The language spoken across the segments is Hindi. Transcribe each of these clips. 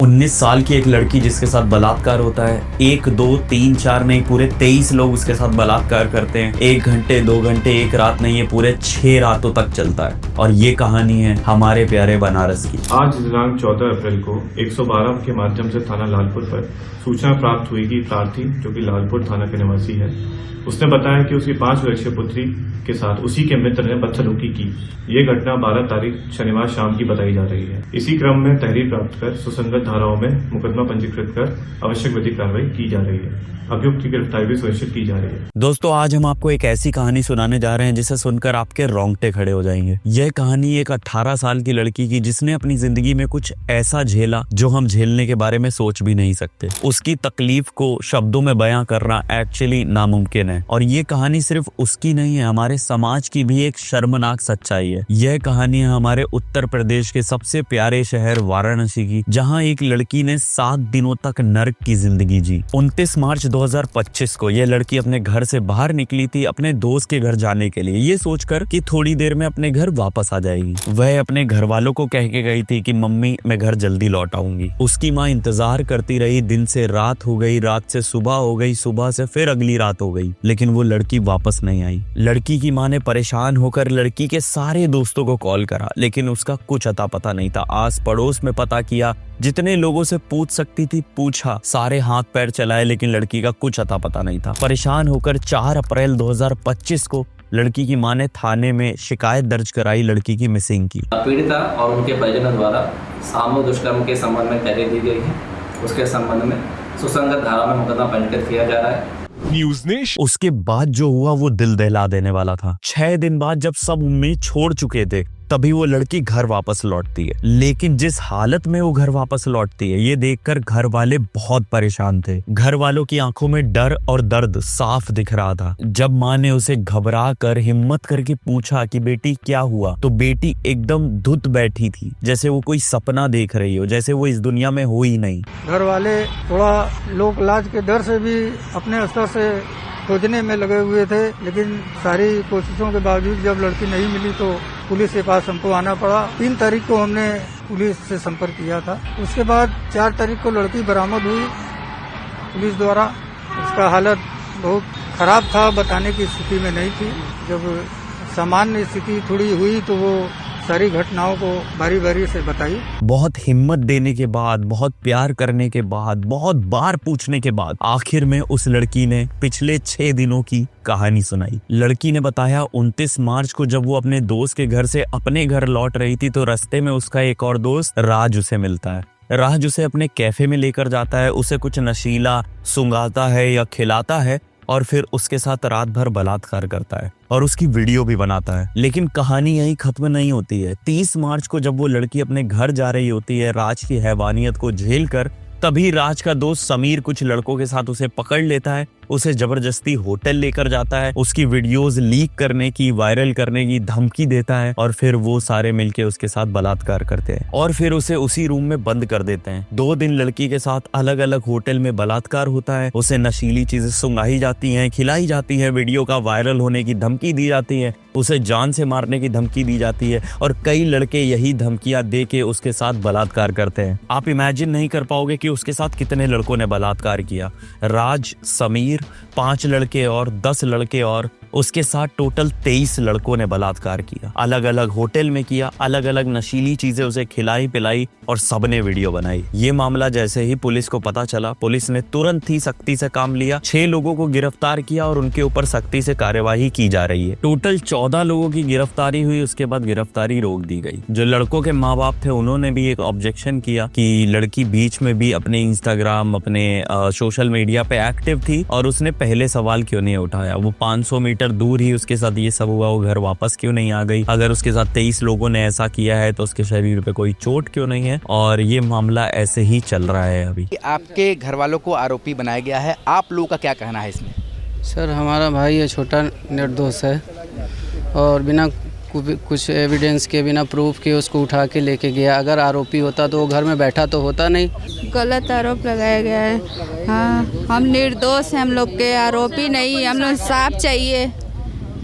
19 साल की एक लड़की जिसके साथ बलात्कार होता है, 1 2 3 4 नहीं पूरे 23 लोग उसके साथ बलात्कार करते हैं। 1 घंटे 2 घंटे एक रात नहीं, ये पूरे 6 रातों तक चलता है। और ये कहानी है हमारे प्यारे बनारस की। आज दिनांक 14 अप्रैल को 112 के माध्यम से थाना लालपुर पर सूचना प्राप्त हुई कि प्रार्थी, जो कि लालपुर थाना के निवासी है, उसने बताया कि उसकी 5 वर्षीय पुत्री के साथ उसी के मित्र ने बदसलूकी की। ये घटना 12 तारीख शनिवार शाम की बताई जा रही है। इसी क्रम में तहरीर प्राप्त कर सुसंगत धाराओं में मुकदमा पंजीकृत कर आवश्यक विधिक कार्रवाई की जा रही है। अभियुक्त की गिरफ्तारी भी सुनिश्चित की जा रही है। दोस्तों, आज हम आपको एक ऐसी कहानी सुनाने जा रहे हैं जिसे सुनकर आपके रोंगटे खड़े हो जाएंगे। यह कहानी एक 18 साल की लड़की की, जिसने अपनी जिंदगी में कुछ ऐसा झेला जो हम झेलने के बारे में सोच भी नहीं सकते। उसकी तकलीफ को शब्दों में बयां करना एक्चुअली नामुमकिन है। और ये कहानी सिर्फ उसकी नहीं है, हमारे समाज की भी एक शर्मनाक सच्चाई है। यह कहानी है हमारे उत्तर प्रदेश के सबसे प्यारे शहर वाराणसी की, जहाँ एक लड़की ने 7 दिनों तक नर्क की जिंदगी जी। 29 मार्च 2025 को यह लड़की अपने घर से बाहर निकली थी अपने दोस्त के घर जाने के लिए, ये सोचकर कि थोड़ी देर में अपने घर वापस आ जाएगी। वह अपने घर वालों को कह के गई थी कि मम्मी, मैं घर जल्दी लौट आऊंगी। उसकी माँ इंतजार करती रही। दिन से रात हो गई, रात से सुबह हो गई, सुबह से फिर अगली रात हो गई, लेकिन वो लड़की वापस नहीं आई। लड़की की माँ ने परेशान होकर लड़की के सारे दोस्तों को कॉल करा, लेकिन उसका कुछ अता पता नहीं था। आस पड़ोस में पता किया, जितने लोगों से पूछ सकती थी पूछा, सारे हाथ पैर चलाए, लेकिन लड़की का कुछ अता पता नहीं था। परेशान होकर 4 अप्रैल 2025 को लड़की की मां ने थाने में शिकायत दर्ज कराई लड़की की मिसिंग की। पीड़िता और उनके परिजनों द्वारा सामूहिक दुष्कर्म के संबंध में तहरीर दी गई है। उसके संबंध में सुसंगत धारा में मुकदमा पंजीकृत किया जा रहा है। न्यूज़ ने उसके बाद जो हुआ वो दिल दहला देने वाला था। 6 दिन बाद जब सब उम्मीद छोड़ चुके थे, तभी वो लड़की घर वापस लौटती है। लेकिन जिस हालत में वो घर वापस लौटती है, ये देखकर घर वाले बहुत परेशान थे। घर वालों की आंखों में डर और दर्द साफ दिख रहा था। जब माँ ने उसे घबरा कर हिम्मत करके पूछा कि बेटी क्या हुआ, तो बेटी एकदम धुत बैठी थी, जैसे वो कोई सपना देख रही हो, जैसे वो इस दुनिया में हो ही नहीं। घर वाले थोड़ा लोक लाज के डर से भी अपने स्तर से खोजने में लगे हुए थे, लेकिन सारी कोशिशों के बावजूद जब लड़की नहीं मिली तो पुलिस के पास हमको आना पड़ा। 3 तारीख को हमने पुलिस से संपर्क किया था। उसके बाद 4 तारीख को लड़की बरामद हुई पुलिस द्वारा। उसका हालत बहुत खराब था, बताने की स्थिति में नहीं थी। जब सामान्य स्थिति थोड़ी हुई तो वो सारी घटनाओं को बारी बारी से बताई। बहुत हिम्मत देने के बाद, बहुत प्यार करने के बाद, बहुत बार पूछने के बाद आखिर में उस लड़की ने पिछले 6 दिनों की कहानी सुनाई। लड़की ने बताया 29 मार्च को जब वो अपने दोस्त के घर से अपने घर लौट रही थी, तो रास्ते में उसका एक और दोस्त राज उसे मिलता है। राज उसे अपने कैफे में लेकर जाता है, उसे कुछ नशीला सुंघाता है या खिलाता है और फिर उसके साथ रात भर बलात्कार करता है और उसकी वीडियो भी बनाता है। लेकिन कहानी यही खत्म नहीं होती है। 30 मार्च को जब वो लड़की अपने घर जा रही होती है, राज की हैवानियत को झेल कर, तभी राज का दोस्त समीर कुछ लड़कों के साथ उसे पकड़ लेता है, उसे जबरदस्ती होटल लेकर जाता है, उसकी वीडियोस लीक करने की, वायरल करने की धमकी देता है और फिर वो सारे मिलके उसके साथ बलात्कार करते हैं और फिर उसे उसी रूम में बंद कर देते हैं। 2 दिन लड़की के साथ अलग अलग होटल में बलात्कार होता है। उसे नशीली चीजें सुंघाई जाती हैं, खिलाई जाती है, वीडियो का वायरल होने की धमकी दी जाती है, उसे जान से मारने की धमकी दी जाती है और कई लड़के यही धमकियां दे के उसके साथ बलात्कार करते हैं। आप इमेजिन नहीं कर पाओगे कि उसके साथ कितने लड़कों ने बलात्कार किया। राज, समीर, 5 लड़के और 10 लड़के और उसके साथ टोटल 23 लड़कों ने बलात्कार किया। अलग अलग होटल में किया, अलग अलग नशीली चीजें उसे खिलाई पिलाई और सबने वीडियो बनाई। ये मामला जैसे ही पुलिस को पता चला, पुलिस ने तुरंत ही सख्ती से काम लिया। 6 लोगों को गिरफ्तार किया और उनके ऊपर सख्ती से कार्यवाही की जा रही है। टोटल 14 लोगों की गिरफ्तारी हुई, उसके बाद गिरफ्तारी रोक दी गई। जो लड़कों के माँ बाप थे उन्होंने भी एक ऑब्जेक्शन किया कि लड़की बीच में भी अपने इंस्टाग्राम, अपने सोशल मीडिया पे एक्टिव थी और उसने पहले सवाल क्यों नहीं उठाया। वो 500 मीटर दूर ही उसके साथ ये सब हुआ, वो घर वापस क्यों नहीं आ गई। अगर उसके साथ 23 लोगों ने ऐसा किया है तो उसके शरीर पे कोई चोट क्यों नहीं है। और ये मामला ऐसे ही चल रहा है अभी। आपके घर वालों को आरोपी बनाया गया है, आप लोगों का क्या कहना है इसमें? सर, हमारा भाई ये छोटा निर्दोष है और बिना कुछ एविडेंस के, बिना प्रूफ के उसको उठा के लेके गया। अगर आरोपी होता तो वो घर में बैठा तो होता नहीं। गलत आरोप लगाया गया है। हाँ, हम निर्दोष हैं, हम लोग के आरोपी नहीं, हम लोग साफ चाहिए।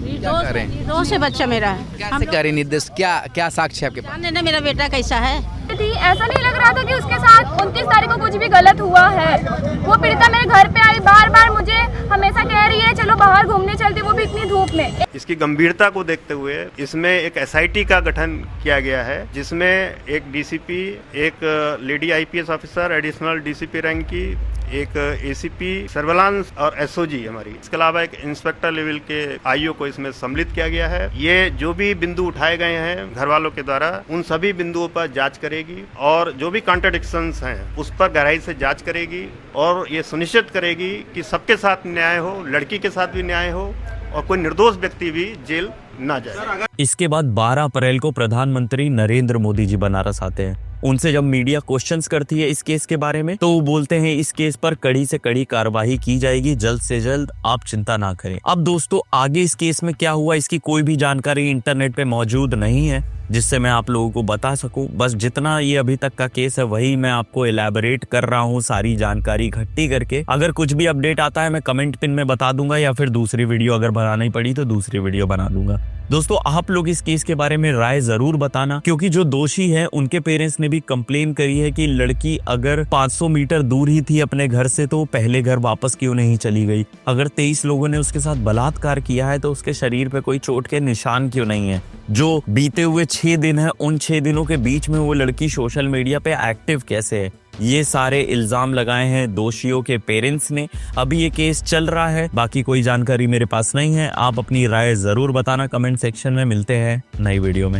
निर्दोष है बच्चा मेरा। कैसे करें निर्देश? क्या क्या साक्ष्य है आपके पास? जाने ना मेरा बेटा कैसा है। थी, ऐसा नहीं लग रहा था कि उसके साथ 29 तारीख को कुछ भी गलत हुआ है। वो पीड़िता मेरे घर पे आई, बार बार मुझे हमेशा कह रही है चलो बाहर घूमने चलते, वो भी इतनी धूप में। इसकी गंभीरता को देखते हुए इसमें एक एसआईटी का गठन किया गया है, जिसमें एक डीसीपी, एक lady IPS officer additional DCP rank की, एक एसीपी सर्विलांस और एसओजी हमारी, इसके अलावा एक इंस्पेक्टर लेवल के आईओ को इसमें सम्मिलित किया गया है। ये जो भी बिंदु उठाए गए हैं घर वालों के द्वारा, उन सभी बिंदुओं पर जांच करेगी और जो भी कॉन्ट्रडिक्शंस हैं उस पर गहराई से जांच करेगी और ये सुनिश्चित करेगी कि सबके साथ न्याय हो, लड़की के साथ भी न्याय हो और कोई निर्दोष व्यक्ति भी जेल ना जाए। इसके बाद 12 अप्रैल को प्रधानमंत्री नरेंद्र मोदी जी बनारस आते हैं। उनसे जब मीडिया क्वेश्चंस करती है इस केस के बारे में, तो वो बोलते हैं इस केस पर कड़ी से कड़ी कार्रवाई की जाएगी, जल्द से जल्द, आप चिंता ना करें। अब दोस्तों, आगे इस केस में क्या हुआ इसकी कोई भी जानकारी इंटरनेट पे मौजूद नहीं है जिससे मैं आप लोगों को बता सकूं। बस जितना ये अभी तक का केस है वही मैं आपको एलैबोरेट कर रहा हूं, सारी जानकारी इकट्ठी करके। अगर कुछ भी अपडेट आता है मैं कमेंट पिन में बता दूंगा, या फिर दूसरी वीडियो अगर बनानी पड़ी तो दूसरी वीडियो बना दूंगा। दोस्तों, आप लोग इस केस के बारे में राय जरूर बताना, क्योंकि जो दोषी है उनके पेरेंट्स ने भी कंप्लेन करी है कि लड़की अगर 500 मीटर दूर ही थी अपने घर से तो पहले घर वापस क्यों नहीं चली गई। अगर 23 लोगों ने उसके साथ बलात्कार किया है तो उसके शरीर पे कोई चोट के निशान क्यों नहीं है। जो बीते हुए 6 दिन है, उन 6 दिनों के बीच में वो लड़की सोशल मीडिया पे एक्टिव कैसे है। ये सारे इल्जाम लगाए हैं दोषियों के पेरेंट्स ने। अभी ये केस चल रहा है, बाकी कोई जानकारी मेरे पास नहीं है। आप अपनी राय जरूर बताना कमेंट सेक्शन में। मिलते हैं नई वीडियो में।